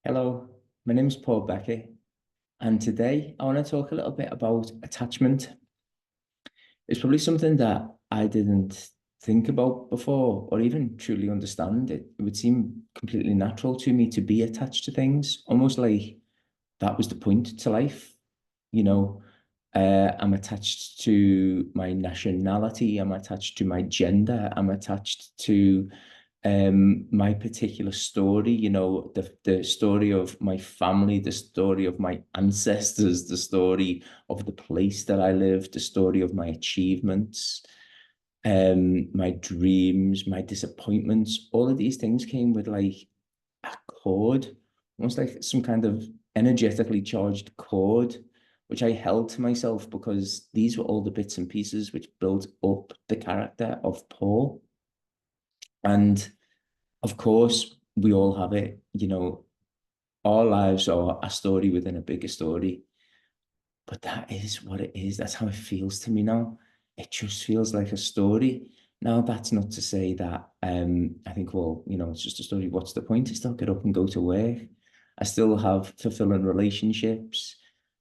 Hello, my name is Paul-Beckett, and today I want to talk a little bit about attachment. It's probably something that I didn't think about before or even truly understand. It would seem completely natural to me to be attached to things, almost like that was the point to life. You know, I'm attached to my nationality, I'm attached to my gender, I'm attached to my particular story, the story of my family, the story of my ancestors, the story of the place that I live, the story of my achievements, my dreams, my disappointments. All of these things came with like a cord, almost like some kind of energetically charged cord, which I held to myself because these were all the bits and pieces which built up the character of Paul. And of course, we all have it. Our lives are a story within a bigger story. But that is what it is. That's how it feels to me now. It just feels like a story. Now, that's not to say that I think, well, it's just a story. What's the point? I still get up and go to work. I still have fulfilling relationships.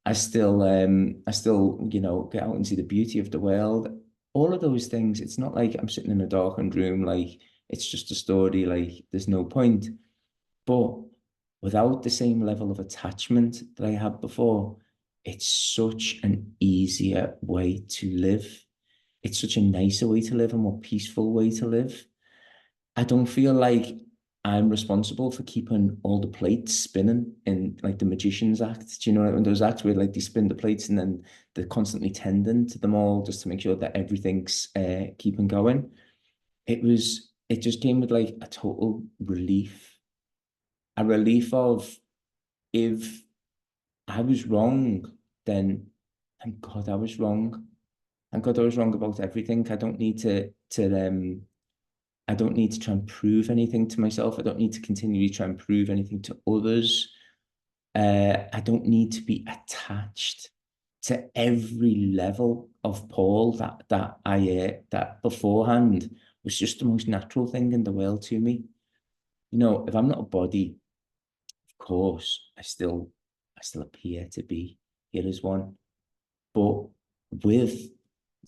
I still, get out and see the beauty of the world. All of those things. It's not like I'm sitting in a darkened room, like it's just a story, like there's no point. But without the same level of attachment that I had before, it's such an easier way to live. It's such a nicer way to live, a more peaceful way to live. I don't feel like I'm responsible for keeping all the plates spinning in like the magician's act. Do you know, like when those acts where like they spin the plates and then they're constantly tending to them all just to make sure that everything's keeping going. It just came with like a total relief, a relief of, if I was wrong, then thank God I was wrong. Thank God I was wrong about everything. I don't need to try and prove anything to myself. I don't need to continually try and prove anything to others. I don't need to be attached to every level of Paul that beforehand was just the most natural thing in the world to me. If I'm not a body, of course, I still appear to be here as one. But with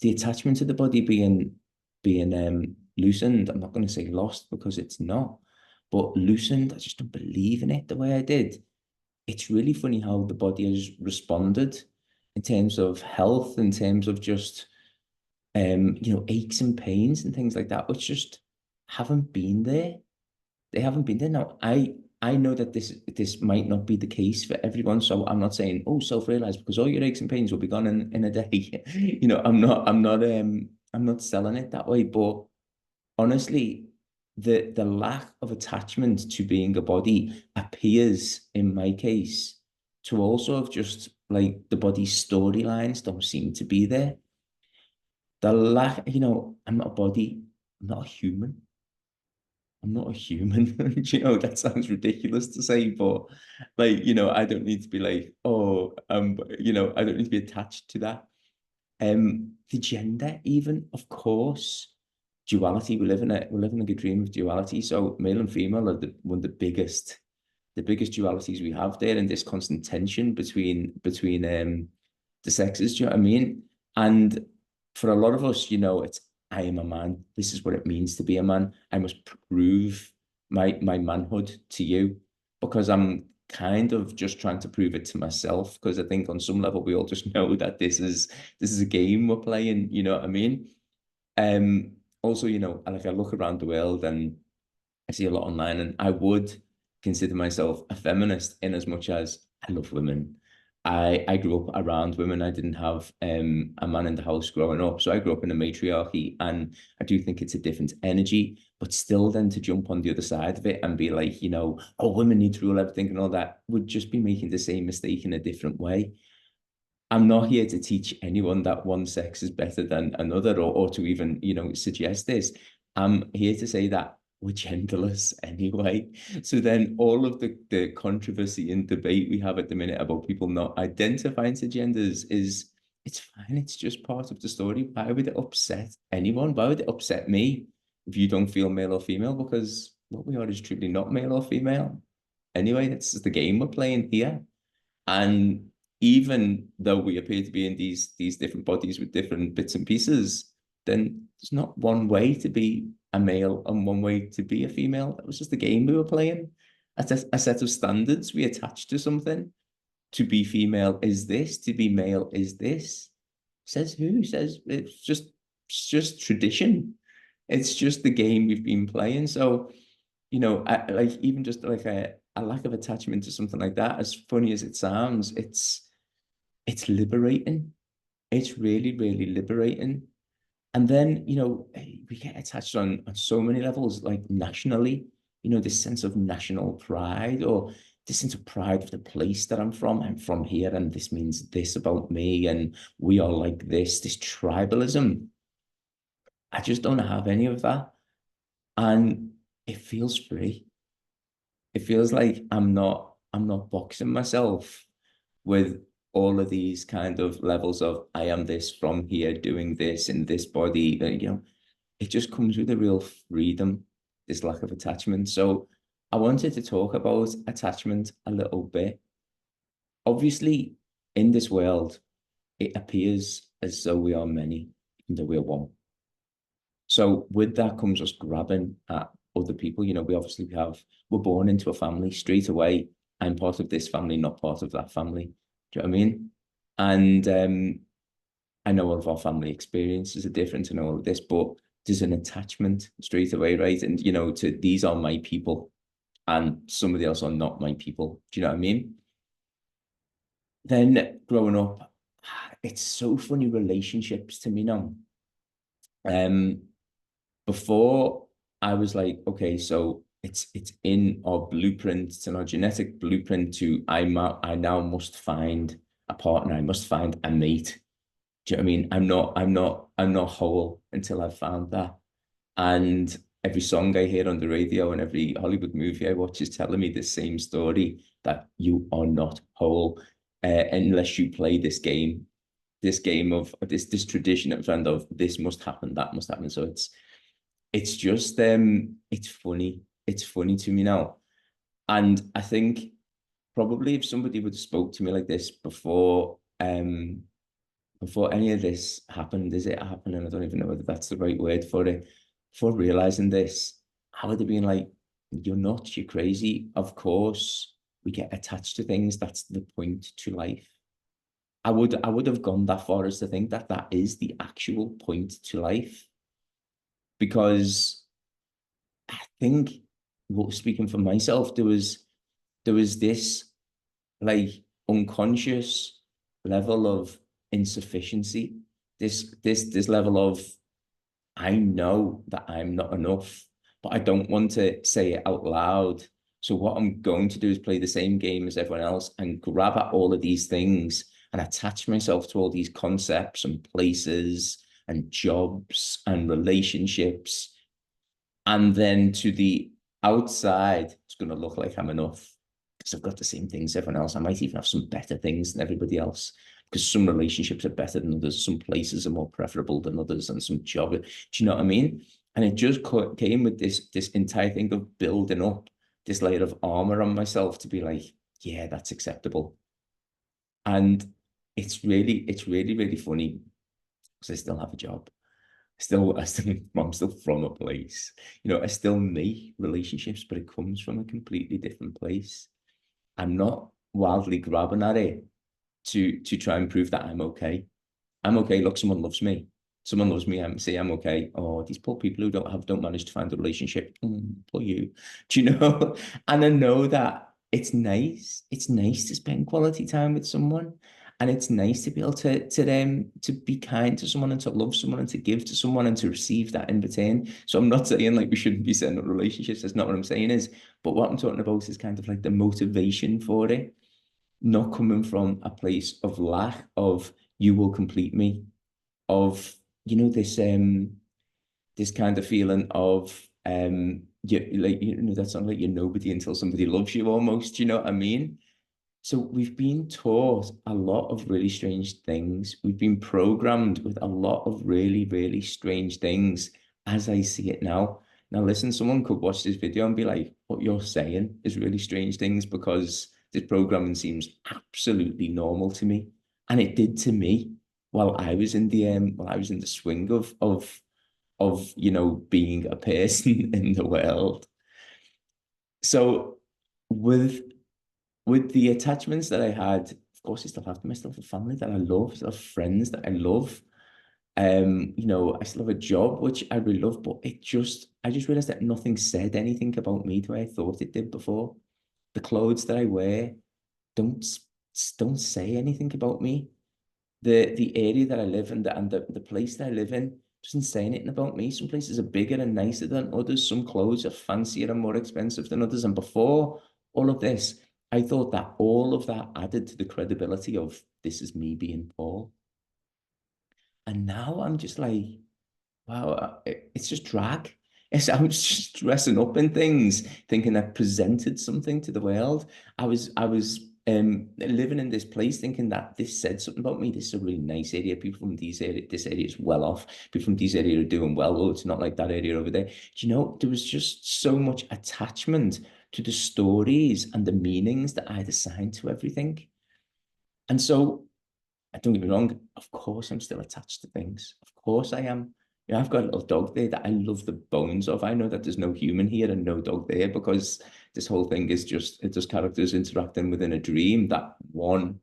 the attachment to the body being loosened, I'm not going to say lost because it's not, but loosened, I just don't believe in it the way I did. It's really funny how the body has responded in terms of health, in terms of just aches and pains and things like that, which just haven't been there. They haven't been there. Now, I know that this might not be the case for everyone, so I'm not saying, oh, self-realize because all your aches and pains will be gone in a day. I'm not selling it that way, but honestly, the lack of attachment to being a body appears in my case to also have just like the body's storylines don't seem to be there. The lack, I'm not a body, I'm not a human. I'm not a human. That sounds ridiculous to say, but like, I don't need to be like, oh, I don't need to be attached to that. The gender, even, of course, duality. We live in a good dream of duality. So male and female are one of the biggest dualities we have there, and this constant tension between the sexes. Do you know what I mean? And for a lot of us, it's I am a man. This is what it means to be a man. I must prove my manhood to you because I'm kind of just trying to prove it to myself because I think on some level we all just know that this is a game we're playing. You know what I mean? Also, like I look around the world and I see a lot online, and I would consider myself a feminist in as much as I love women. I grew up around women. I didn't have a man in the house growing up, so I grew up in a matriarchy, and I do think it's a different energy. But still, then to jump on the other side of it and be like, oh, women need to rule everything and all that would just be making the same mistake in a different way. I'm not here to teach anyone that one sex is better than another or to even, suggest this. I'm here to say that we're genderless anyway. So then all of the controversy and debate we have at the minute about people not identifying to genders is it's fine. It's just part of the story. Why would it upset anyone? Why would it upset me if you don't feel male or female? Because what we are is truly not male or female. anyway. It's just the game we're playing here. And even though we appear to be in these different bodies with different bits and pieces, then there's not one way to be a male and one way to be a female. It was just the game we were playing. A set of standards we attached to something. To be female is this, to be male is this. Says who? Says it's just tradition. It's just the game we've been playing. So, like even just like a lack of attachment to something like that, as funny as it sounds, it's liberating. It's really, really liberating. And then, we get attached on so many levels, like nationally, this sense of national pride, or this sense of pride of the place that I'm from. I'm from here, and this means this about me, and we are like this tribalism. I just don't have any of that. And it feels free. It feels like I'm not boxing myself with all of these kind of levels of I am this from here doing this in this body. It just comes with a real freedom, this lack of attachment. So I wanted to talk about attachment a little bit. Obviously, in this world, it appears as though we are many, even though we are one. So with that comes us grabbing at other people. We're born into a family straight away. I'm part of this family, not part of that family. Do you know what I mean? And I know all of our family experiences are different and all of this, but there's an attachment straight away, right? And to these are my people, and somebody else are not my people. Do you know what I mean? Then growing up, it's so funny, relationships to me now. Before I was like, okay, so it's in our blueprint, it's in our genetic blueprint to I now must find a partner, I must find a mate. Do you know what I mean? I'm not whole until I've found that. And every song I hear on the radio and every Hollywood movie I watch is telling me the same story, that you are not whole unless you play this game, of this tradition at friend of this must happen, that must happen. So it's just it's funny. It's funny to me now. And I think probably if somebody would have spoke to me like this before any of this happened, is it happening? I don't even know whether that's the right word for it. For realizing this, I would have been like, you're nuts, you're crazy. Of course, we get attached to things. That's the point to life. I would have gone that far as to think that that is the actual point to life. Because I think, speaking for myself, there was this like unconscious level of insufficiency, this level of I know that I'm not enough, but I don't want to say it out loud. So what I'm going to do is play the same game as everyone else and grab at all of these things and attach myself to all these concepts and places and jobs and relationships. And then to the outside, it's going to look like I'm enough because I've got the same things as everyone else. I might even have some better things than everybody else because some relationships are better than others, some places are more preferable than others, and some job. Do you know what I mean? And it just came with this entire thing of building up this layer of armor on myself to be like, yeah, that's acceptable. And it's really, really funny because I still have a job. I'm still from a place. I still make relationships, but it comes from a completely different place. I'm not wildly grabbing at it to try and prove that I'm okay. I'm okay. Look, someone loves me. Someone loves me. I'm okay. Oh, these poor people who don't manage to find a relationship. Poor you. Do you know? And I know that it's nice. It's nice to spend quality time with someone. And it's nice to be able to them to be kind to someone and to love someone and to give to someone and to receive that in return. So I'm not saying like we shouldn't be setting up relationships. That's not what I'm saying is, but what I'm talking about is kind of like the motivation for it, not coming from a place of lack of you will complete me, of this kind of feeling of that's not like you're nobody until somebody loves you almost, you know what I mean? So we've been taught a lot of really strange things. We've been programmed with a lot of really, really strange things as I see it now. Now, listen, someone could watch this video and be like, what you're saying is really strange things because this programming seems absolutely normal to me. And it did to me while I was in the swing of being a person in the world. So with with the attachments that I had, of course, I still have them. I still have a family that I love, I still have friends that I love. I still have a job which I really love, but I just realized that nothing said anything about me the way I thought it did before. The clothes that I wear don't don't say anything about me. The area that I live in and the place that I live in doesn't say anything about me. Some places are bigger and nicer than others. Some clothes are fancier and more expensive than others. And before all of this, I thought that all of that added to the credibility of this is me being Paul. And now I'm just like, wow, it's just drag. I'm just dressing up in things, thinking I presented something to the world. I was living in this place thinking that this said something about me. This is a really nice area. People from this area is well off. People from this area are doing well. Oh, it's not like that area over there. Do you know, there was just so much attachment to the stories and the meanings that I'd assigned to everything. And so don't get me wrong, of course I'm still attached to things. Of course I am. I've got a little dog there that I love the bones of. I know that there's no human here and no dog there because this whole thing is just characters interacting within a dream that one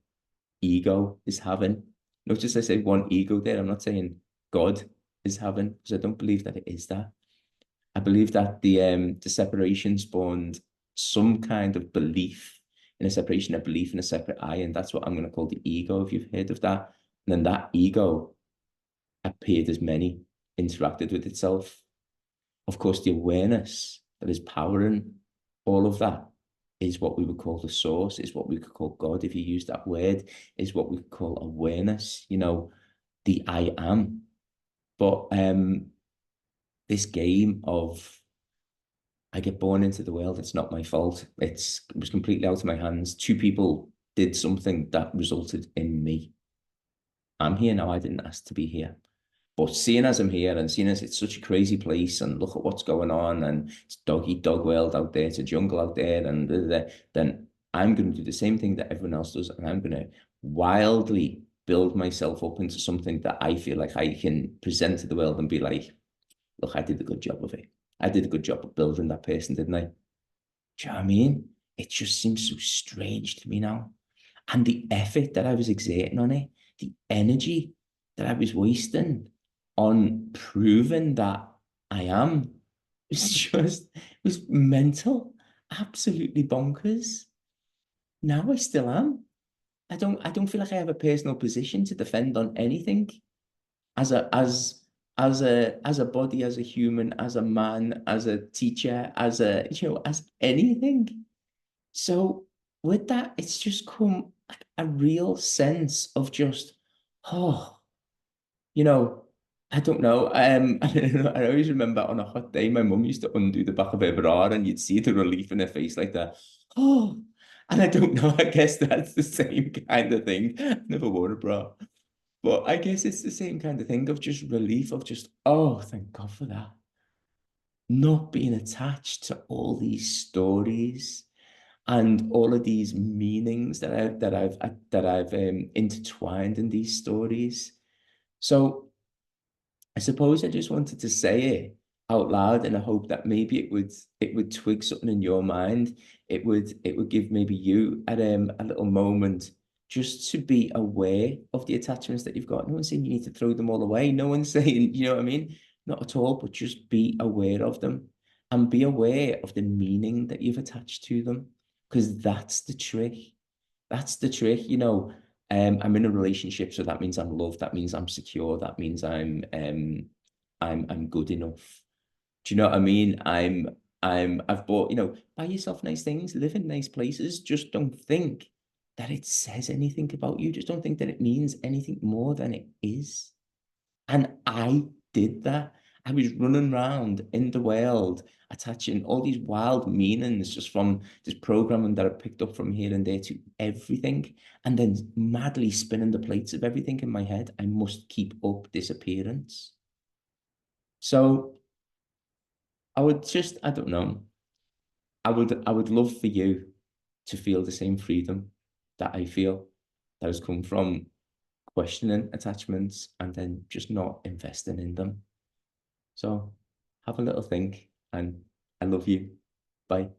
ego is having. Notice I say one ego there. I'm not saying God is having, because I don't believe that it is that. I believe that the separation spawned some kind of belief in a separation, a belief in a separate I, and that's what I'm going to call the ego, if you've heard of that. And then that ego appeared as many, interacted with itself. Of course, the awareness that is powering all of that is what we would call the source, is what we could call God, if you use that word, is what we could call awareness, the I am. But this game of I get born into the world. It's not my fault. It was completely out of my hands. Two people did something that resulted in me. I'm here now. I didn't ask to be here. But seeing as I'm here and seeing as it's such a crazy place and look at what's going on and it's dog eat dog world out there, it's a jungle out there, and then I'm going to do the same thing that everyone else does. And I'm going to wildly build myself up into something that I feel like I can present to the world and be like, look, I did a good job of it. I did a good job of building that person, didn't I? Do you know what I mean? It just seems so strange to me now. And the effort that I was exerting on it, the energy that I was wasting on proving that I am, it was mental, absolutely bonkers. Now I still am. I don't feel like I have a personal position to defend on anything as a body, as a human, as a man, as a teacher, as anything. So with that, it's just come a real sense of just, oh, you know, I don't know. I always remember on a hot day, my mum used to undo the back of her bra and you'd see the relief in her face like that. Oh, and I don't know. I guess that's the same kind of thing. Never wore a bra. But I guess it's the same kind of thing of just relief of just, oh, thank God for that. Not being attached to all these stories and all of these meanings that I've intertwined in these stories. So I suppose I just wanted to say it out loud in a hope that maybe it would twig something in your mind. It would give maybe you a little moment just to be aware of the attachments that you've got. No one's saying you need to throw them all away. No one's saying, you know what I mean? Not at all, but just be aware of them and be aware of the meaning that you've attached to them. Because that's the trick. That's the trick, I'm in a relationship, so that means I'm loved. That means I'm secure. That means I'm good enough. Do you know what I mean? I've bought, buy yourself nice things, live in nice places. Just don't think that it says anything about you. Just don't think that it means anything more than it is. And I did that. I was running around in the world, attaching all these wild meanings just from this programming that I picked up from here and there to everything, and then madly spinning the plates of everything in my head. I must keep up this appearance. So I would just, I don't know. I would love for you to feel the same freedom that I feel that has come from questioning attachments and then just not investing in them. So have a little think, and I love you. Bye.